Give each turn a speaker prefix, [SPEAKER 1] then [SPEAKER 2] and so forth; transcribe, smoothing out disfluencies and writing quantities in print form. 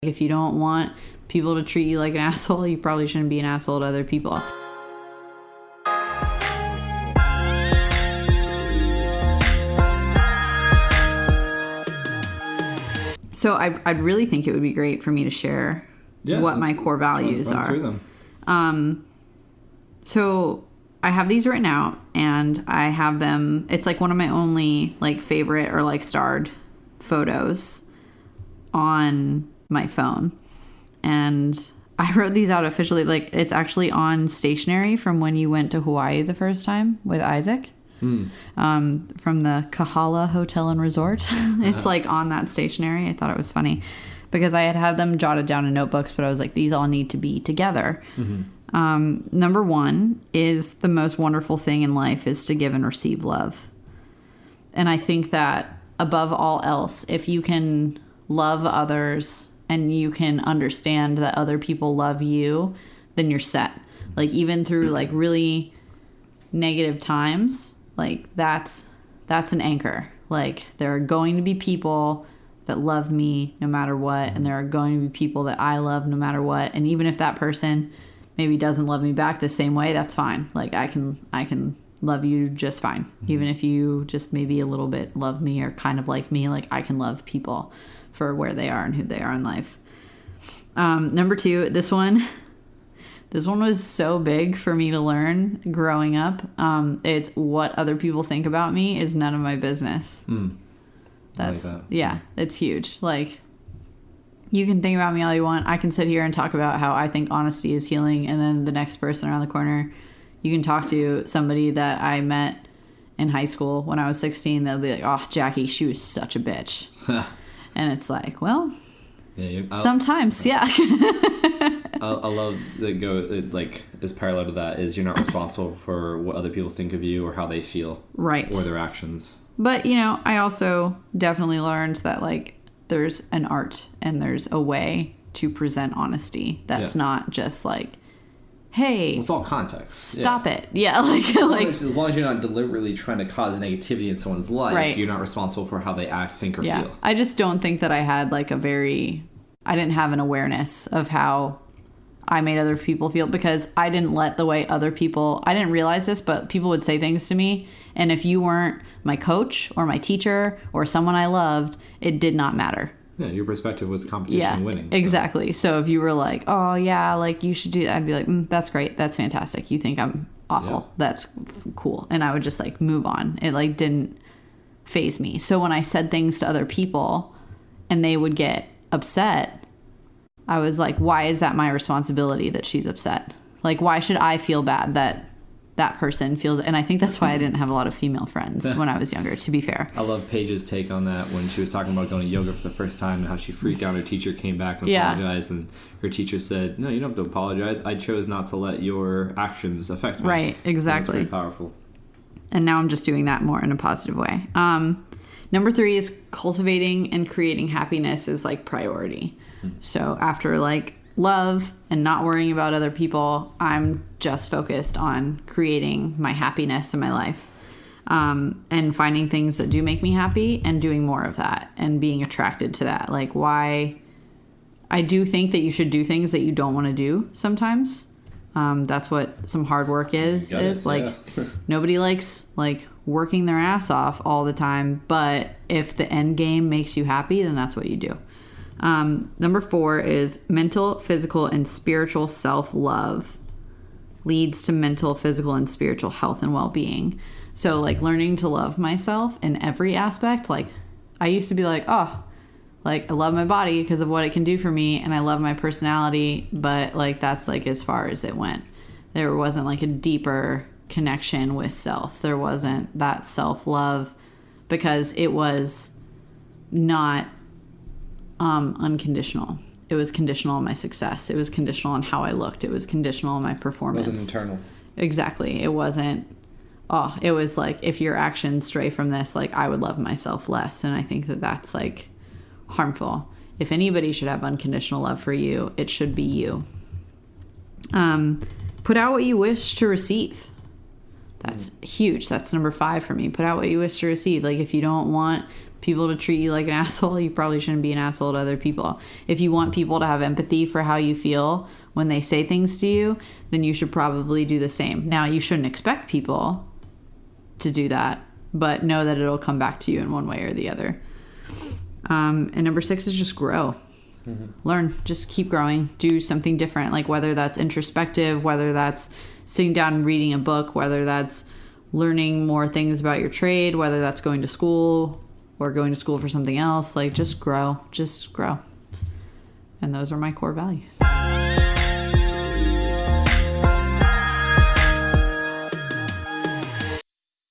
[SPEAKER 1] If you don't want people to treat you like an asshole, you probably shouldn't be an asshole to other people. So I'd really think it would be great for me to share what my core values are. So I have these written out, and I have them. It's like one of my only like favorite or like starred photos on my phone, and I wrote these out officially. Like, it's actually on stationery from when you went to Hawaii the first time with Isaac, from the Kahala Hotel and Resort. It's like on that stationery. I thought it was funny because I had them jotted down in notebooks, but I was like, these all need to be together. Number one is the most wonderful thing in life is to give and receive love. And I think that above all else, if you can love others and you can understand that other people love you, then you're set. Like, even through like really negative times, like that's an anchor. Like, there are going to be people that love me no matter what, and there are going to be people that I love no matter what. And even if that person maybe doesn't love me back the same way, that's fine. Like, I can love you just fine. Even if you just maybe a little bit love me or kind of like me, like I can love people for where they are and who they are in life. Number two, this one was so big for me to learn growing up. It's what other people think about me is none of my business. That's, I like that. Yeah, it's huge. Like, you can think about me all you want. I can sit here and talk about how I think honesty is healing, and then the next person around the corner, you can talk to somebody that I met in high school when I was 16. They'll be like, "Oh, Jackie, she was such a bitch." And it's like, well, sometimes, yeah.
[SPEAKER 2] I love that like is parallel to that is you're not responsible for what other people think of you or how they feel,
[SPEAKER 1] right,
[SPEAKER 2] or their actions. But
[SPEAKER 1] I also definitely learned that like there's an art and there's a way to present honesty that's not just like, hey,
[SPEAKER 2] it's all context.
[SPEAKER 1] Stop it. Yeah, like
[SPEAKER 2] as long as you're not deliberately trying to cause negativity in someone's life, right, you're not responsible for how they act, think, or feel.
[SPEAKER 1] I just don't think that I had like I didn't have an awareness of how I made other people feel, because I didn't let the way I didn't realize this, but people would say things to me, and if you weren't my coach or my teacher or someone I loved, it did not matter.
[SPEAKER 2] Yeah, your perspective was competition and winning.
[SPEAKER 1] Exactly. So if you were like, oh, yeah, like you should do that, I'd be like, that's great. That's fantastic. You think I'm awful. Yeah. That's cool. And I would just like move on. It like didn't faze me. So when I said things to other people and they would get upset, I was like, why is that my responsibility that she's upset? Like, why should I feel bad that person feels? And I think that's why I didn't have a lot of female friends when I was younger, to be fair.
[SPEAKER 2] I love Paige's take on that when she was talking about going to yoga for the first time and how she freaked out. Her teacher came back and apologized, and her teacher said, no, you don't have to apologize. I chose not to let your actions affect me.
[SPEAKER 1] Right, exactly.
[SPEAKER 2] That's very powerful.
[SPEAKER 1] And now I'm just doing that more in a positive way. Number three is cultivating and creating happiness is like priority. So after like love and not worrying about other people, I'm just focused on creating my happiness in my life, and finding things that do make me happy and doing more of that and being attracted to that. Like, why I do think that you should do things that you don't want to do sometimes. That's what some hard work is nobody likes like working their ass off all the time, but if the end game makes you happy, then that's what you do. Number four is mental, physical, and spiritual self-love leads to mental, physical, and spiritual health and well-being. So like learning to love myself in every aspect. Like, I used to be like, oh, like I love my body because of what it can do for me, and I love my personality, but like that's like as far as it went. There wasn't like a deeper connection with self. There wasn't that self-love because it was not unconditional. It was conditional on my success. It was conditional on how I looked. It was conditional on my performance.
[SPEAKER 2] It wasn't internal.
[SPEAKER 1] Exactly. It wasn't, it was like, if your actions stray from this, like I would love myself less. And I think that that's like harmful. If anybody should have unconditional love for you, it should be you. Put out what you wish to receive. That's huge. That's number 5 for me. Put out what you wish to receive. Like, if you don't want people to treat you like an asshole, you probably shouldn't be an asshole to other people. If you want people to have empathy for how you feel when they say things to you, then you should probably do the same. Now, you shouldn't expect people to do that, but know that it'll come back to you in one way or the other. And number 6 is just grow. Learn, just keep growing, do something different, like whether that's introspective, whether that's sitting down and reading a book, whether that's learning more things about your trade, whether that's going to school or going to school for something else. Like, just grow. And those are my core values.